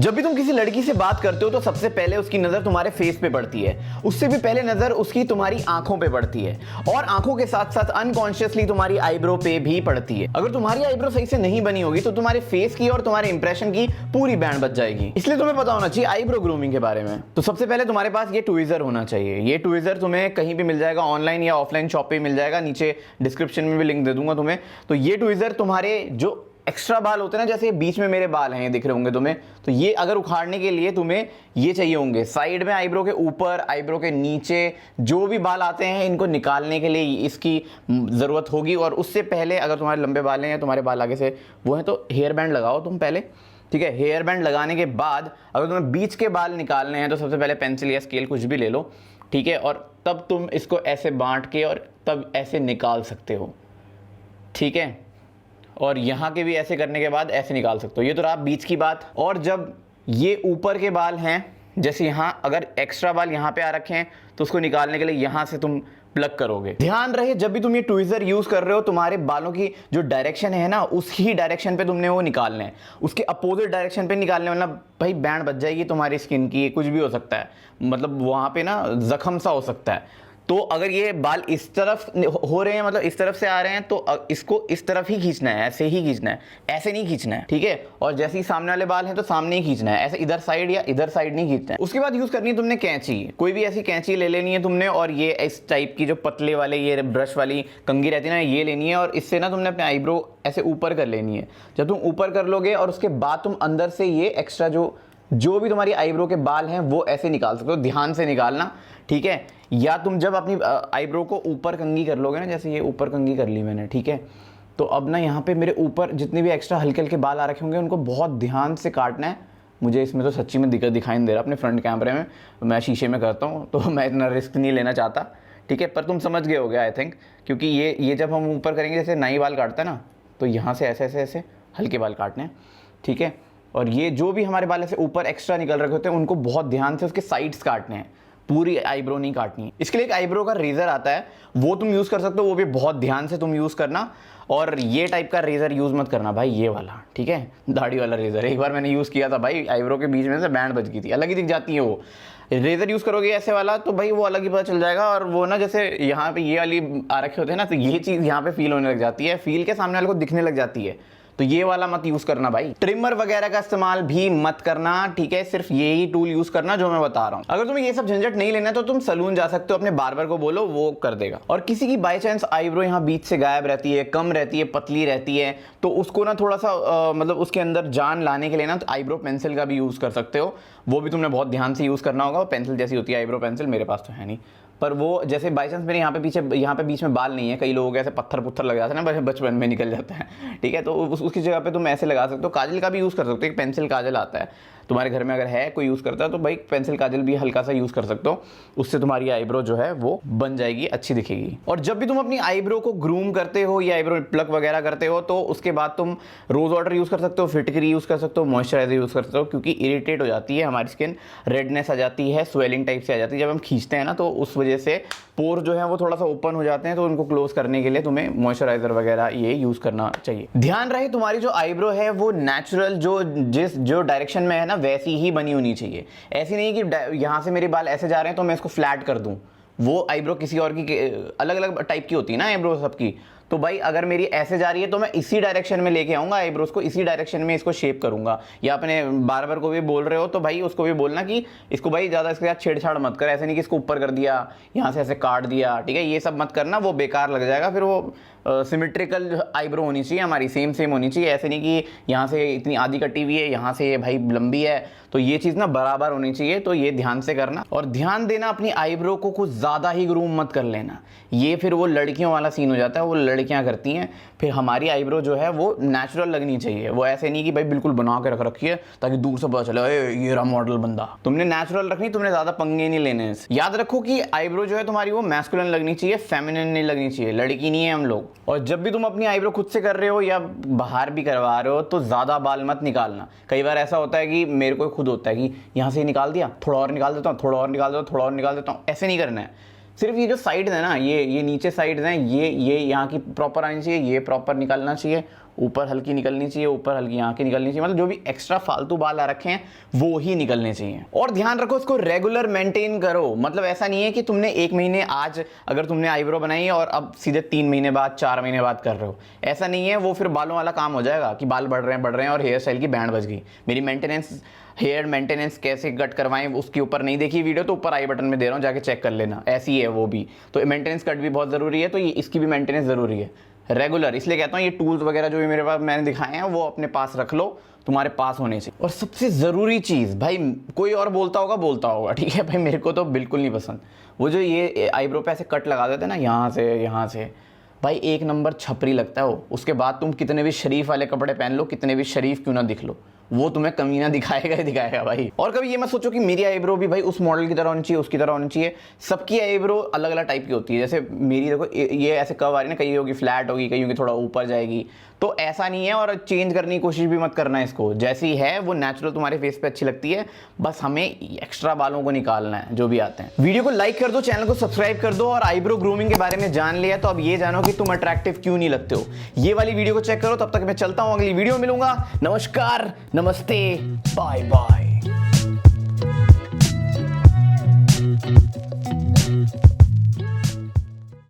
जब भी तुम किसी लड़की से बात करते हो तो सबसे पहले उसकी नजर तुम्हारे फेस पे पड़ती है, उससे भी पहले नजर उसकी तुम्हारी आंखों पे पड़ती है और आंखों के साथ साथ अनकॉन्शियसली तुम्हारी आईब्रो पे भी पड़ती है। अगर तुम्हारी आईब्रो सही से नहीं बनी होगी तो तुम्हारे फेस की और तुम्हारे इंप्रेशन की पूरी बैंड बच जाएगी। इसलिए तुम्हें पता होना चाहिए आईब्रो ग्रूमिंग के बारे में। तो सबसे पहले तुम्हारे पास ये ट्विजर होना चाहिए। ये ट्विजर तुम्हें कहीं भी मिल जाएगा, ऑनलाइन या ऑफलाइन शॉप पे मिल जाएगा, नीचे डिस्क्रिप्शन में भी लिंक दे दूंगा तुम्हें। तो ये ट्विजर तुम्हारे जो एक्स्ट्रा बाल होते हैं ना, जैसे बीच में मेरे बाल हैं ये दिख रहे होंगे तुम्हें, तो ये अगर उखाड़ने के लिए तुम्हें ये चाहिए होंगे। साइड में आईब्रो के ऊपर, आईब्रो के नीचे जो भी बाल आते हैं इनको निकालने के लिए इसकी ज़रूरत होगी। और उससे पहले अगर तुम्हारे लंबे बाल हैं या तुम्हारे बाल आगे से वो हैं तो हेयर बैंड लगाओ तुम पहले, ठीक है। हेयर बैंड लगाने के बाद अगर तुम्हें बीच के बाल निकालने हैं तो सबसे पहले पेंसिल या स्केल कुछ भी ले लो, ठीक है। और तब तुम इसको ऐसे बांट के और तब ऐसे निकाल सकते हो, ठीक है। और यहाँ के भी ऐसे करने के बाद ऐसे निकाल सकते हो। ये तो रहा बीच की बात। और जब ये ऊपर के बाल हैं, जैसे यहाँ अगर एक्स्ट्रा बाल यहाँ पे आ रखे हैं तो उसको निकालने के लिए यहाँ से तुम प्लग करोगे। ध्यान रहे जब भी तुम ये ट्विजर यूज कर रहे हो तुम्हारे बालों की जो डायरेक्शन है ना उसी डायरेक्शन पे तुमने वो निकालना है, उसके अपोजिट डायरेक्शन पे निकालने वाला भाई बैंड बच जाएगी तुम्हारी स्किन की। कुछ भी हो सकता है, मतलब वहाँ पे ना जख्म सा हो सकता है। तो अगर ये बाल इस तरफ हो रहे हैं, मतलब इस तरफ से आ रहे हैं, तो इसको इस तरफ ही खींचना है, ऐसे ही खींचना है, ऐसे नहीं खींचना है, ठीक है। और जैसे ही सामने वाले बाल हैं तो सामने ही खींचना है, ऐसे इधर साइड या इधर साइड नहीं खींचना है। उसके बाद यूज करनी है तुमने कैंची। कोई भी ऐसी कैंची ले लेनी है तुमने, और ये इस टाइप की जो पतले वाले ये ब्रश वाली कंघी रहती है ना, ये लेनी है। और इससे ना तुमने अपने आईब्रो ऐसे ऊपर कर लेनी है। जब तुम ऊपर कर लोगे और उसके बाद तुम अंदर से ये एक्स्ट्रा जो भी तुम्हारी आईब्रो के बाल हैं वो ऐसे निकाल सकते हो। ध्यान से निकालना, ठीक है। या तुम जब अपनी आईब्रो को ऊपर कंघी कर लोगे ना, जैसे ये ऊपर कंघी कर ली मैंने, ठीक है। तो अब ना यहाँ पे मेरे ऊपर जितने भी एक्स्ट्रा हल्के हल्के बाल आ रखे होंगे उनको बहुत ध्यान से काटना है। मुझे इसमें तो सच्ची में दिक्कत दिखाई नहीं दे रहा अपने फ्रंट कैमरे में, मैं शीशे में करता हूँ तो मैं इतना रिस्क नहीं लेना चाहता, ठीक है। पर तुम समझ गए होगे आई थिंक, क्योंकि ये जब हम ऊपर करेंगे, जैसे नाई बाल काटता है ना, तो यहाँ से ऐसे ऐसे ऐसे हल्के बाल काटने हैं, ठीक है। और ये जो भी हमारे बाल ऐसे ऊपर एक्स्ट्रा निकल रखे होते हैं उनको बहुत ध्यान से उसके साइड्स काटने हैं, पूरी आईब्रो नहीं काटनी है। इसके लिए एक आईब्रो का रेजर आता है, वो तुम यूज कर सकते हो, वो भी बहुत ध्यान से तुम यूज करना। और ये टाइप का रेजर यूज मत करना भाई, ये वाला, ठीक है, दाढ़ी वाला रेजर। एक बार मैंने यूज किया था भाई, आईब्रो के बीच में से बैंड बच गई थी, अलग ही दिख जाती है वो। रेजर यूज करोगे ऐसे वाला तो भाई वो अलग ही पता चल जाएगा। और वो ना जैसे यहाँ पे ये वाली आ रखे होते हैं ना, तो ये चीज यहाँ पे फील होने लग जाती है, फील के सामने वाले को दिखने लग जाती है। तो ये वाला मत यूज करना भाई। ट्रिमर वगैरह का इस्तेमाल भी मत करना, ठीक है। सिर्फ यही टूल यूज करना जो मैं बता रहा हूं। अगर तुम्हें ये सब झंझट नहीं लेना है तो तुम सलून जा सकते हो, अपने बार्बर को बोलो, वो कर देगा। और किसी की बाय चांस आईब्रो यहाँ बीच से गायब रहती है, कम रहती है, पतली रहती है, तो उसको ना थोड़ा सा मतलब उसके अंदर जान लाने के लिए ना तो आईब्रो पेंसिल का भी यूज कर सकते हो। वो भी तुमने बहुत ध्यान से यूज करना होगा। पेंसिल जैसी होती है आईब्रो पेंसिल, मेरे पास तो है नहीं, पर वो जैसे बाई चांस मेरे यहाँ पे बीच में बाल नहीं है, कई लोगों के ऐसे पत्थर पुत्थर लग जाते हैं ना, बचपन में निकल जाता है, ठीक है। तो उसकी जगह पे तुम ऐसे लगा सकते हो। काजल का भी यूज़ कर सकते हो, एक पेंसिल काजल आता है, तुम्हारे घर में अगर है कोई यूज़ करता है तो भाई पेंसिल काजल भी हल्का सा यूज़ कर सकते हो, उससे तुम्हारी आईब्रो जो है वो बन जाएगी, अच्छी दिखेगी। और जब भी तुम अपनी आईब्रो को ग्रूम करते हो या आईब्रो प्लक वगैरह करते हो तो उसके बाद तुम रोज वाटर यूज़ कर सकते हो, फिटकरी यूज़ कर सकते हो, मॉइस्चराइजर यूज़ कर सकते हो, क्योंकि इरिटेट हो जाती है हमारी स्किन, रेडनेस आ जाती है, स्वेलिंग टाइप से आ जाती है जब हम खींचते हैं ना, तो उस वजह से पोर जो है वो थोड़ा सा ओपन हो जाते हैं। तो उनको क्लोज करने के लिए तुम्हें मॉइस्चराइजर वगैरह ये यूज करना चाहिए। ध्यान रहे तुम्हारी जो आईब्रो है वो नेचुरल जो डायरेक्शन में है ना वैसी ही बनी होनी चाहिए। ऐसी नहीं कि यहाँ से मेरे बाल ऐसे जा रहे हैं तो मैं इसको फ्लैट कर दूं। वो आईब्रो किसी और की अलग अलग टाइप की होती है ना आईब्रो सबकी। तो भाई अगर मेरी ऐसे जा रही है तो मैं इसी डायरेक्शन में लेके आऊंगा आईब्रोज को, इसी डायरेक्शन में इसको शेप करूंगा। या अपने बार्बर को भी बोल रहे हो तो भाई उसको भी बोलना कि इसको भाई ज़्यादा इसके साथ छेड़छाड़ मत कर, ऐसे नहीं कि इसको ऊपर कर दिया, यहाँ से ऐसे काट दिया, ठीक है। ये सब मत करना, वो बेकार लग जाएगा। फिर वो सिमेट्रिकल आईब्रो होनी चाहिए हमारी, सेम होनी चाहिए। ऐसे नहीं कि यहाँ से इतनी आधी कटी हुई है, यहाँ से भाई लंबी है, तो ये चीज़ ना बराबर होनी चाहिए। तो ये ध्यान से करना। और ध्यान देना अपनी आईब्रो को कुछ ज़्यादा ही ग्रूम मत कर लेना, ये फिर वो लड़कियों वाला सीन हो जाता है, वो लड़कियां करती हैं। फिर हमारी आईब्रो जो है वो नेचुरल लगनी चाहिए, वो ऐसे नहीं कि भाई बिल्कुल बना के रख रखी है ताकि दूर से पता चले ये रहा मॉडल बंदा। तुमने नेचुरल रखनी, तुमने ज्यादा पंगे नहीं लेने। याद रखो कि आईब्रो जो है तुम्हारी वो मैस्कुलिन लगनी चाहिए, फेमिनिन नहीं लगनी चाहिए, लड़की नहीं है हम लोग। और जब भी तुम अपनी आईब्रो खुद से कर रहे हो या बाहर भी करवा रहे हो तो ज्यादा बाल मत निकालना। कई बार ऐसा होता है कि मेरे को खुद होता है कि यहाँ से निकाल दिया, थोड़ा और निकाल देता हूँ, थोड़ा और निकाल देता हूँ, थोड़ा और निकाल देता हूँ। ऐसे नहीं करना है। सिर्फ ये जो साइड है ना, ये नीचे साइड हैं, ये यहाँ की प्रॉपर आनी चाहिए, ये प्रॉपर निकालना चाहिए, ऊपर हल्की निकलनी चाहिए, ऊपर हल्की आंखें निकलनी चाहिए, मतलब जो भी एक्स्ट्रा फालतू बाल आ रखे हैं वो ही निकलने चाहिए। और ध्यान रखो इसको रेगुलर मेंटेन करो, मतलब ऐसा नहीं है कि तुमने 1 महीने आज अगर तुमने आईब्रो बनाई और अब सीधे 3 महीने बाद 4 महीने बाद कर रहे हो, ऐसा नहीं है। वो फिर बालों वाला काम हो जाएगा कि बाल बढ़ रहे हैं और हेयर स्टाइल की बैंड बज गई। मेरी मेंटेनेंस, हेयर मेंटेनेंस कैसे कट करवाएं उसके ऊपर नहीं देखी वीडियो, तो ऊपर आई बटन में दे रहा हूँ, जाके चेक कर लेना, ऐसी है वो भी। तो मेंटेनेंस कट भी बहुत ज़रूरी है, तो ये इसकी भी मेंटेनेंस ज़रूरी है रेगुलर। इसलिए कहता हूँ ये टूल्स वगैरह जो भी मेरे पास मैंने दिखाए हैं वो अपने पास रख लो, तुम्हारे पास होने से। और सबसे ज़रूरी चीज़ भाई, कोई और बोलता होगा ठीक है भाई, मेरे को तो बिल्कुल नहीं पसंद वो जो ये आईब्रो पे ऐसे कट लगा देते ना यहाँ से, भाई 1 नंबर छपरी लगता है वो। उसके बाद तुम कितने भी शरीफ वाले कपड़े पहन लो, कितने भी शरीफ क्यों ना दिख लो, वो तुम्हें कमीना दिखाएगा ही दिखाएगा भाई। और कभी ये मत सोचो कि मेरी आईब्रो भी भाई उस मॉडल की तरह होनी चाहिए, उसकी तरह होनी चाहिए। सबकी आईब्रो अलग अलग टाइप की होती है। जैसे मेरी देखो ये ऐसे कर्व आ रही है ना, कहीं होगी फ्लैट होगी, कहीं होगी थोड़ा ऊपर जाएगी, तो ऐसा नहीं है। और चेंज करने की कोशिश भी मत करना है इसको, जैसी है वो नेचुरल तुम्हारे फेस पे अच्छी लगती है, बस हमें एक्स्ट्रा बालों को निकालना है जो भी आते हैं। वीडियो को लाइक कर दो, चैनल को सब्सक्राइब कर दो, और आईब्रो ग्रूमिंग के बारे में जान लिया तो अब ये जानो कि तुम अट्रैक्टिव क्यों नहीं लगते हो। ये वाली वीडियो को चेक करो, तब तक मैं चलता हूं, अगली वीडियो मिलूंगा। नमस्कार, नमस्ते, बाय बाय।